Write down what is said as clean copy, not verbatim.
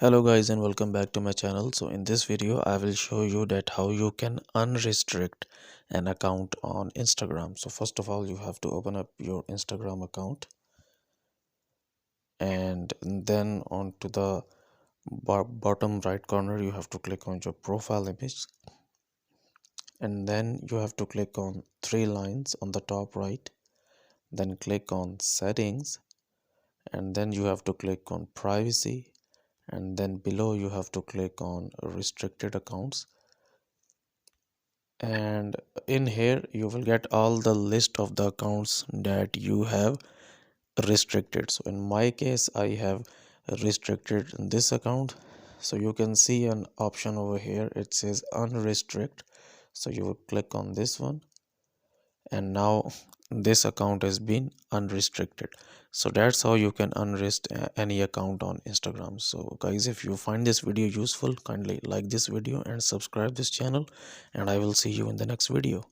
Hello guys and welcome back to my channel. So in this video I will show you that how you can unrestrict an account on Instagram. So first of all you have to open up your Instagram account, and then onto the bottom right corner you have to click on your profile image, and then you have to click on three lines on the top right, then click on settings, and then you have to click on privacy, and then below you have to click on restricted accounts. And in here you will get all the list of the accounts that you have restricted. So in my case I have restricted this account. So you can see an option over here, it says unrestrict. So you will click on this one, and now this account has been unrestricted. So that's how you can unrestrict any account on Instagram. So guys, if you find this video useful, kindly like this video and subscribe this channel, and I will see you in the next video.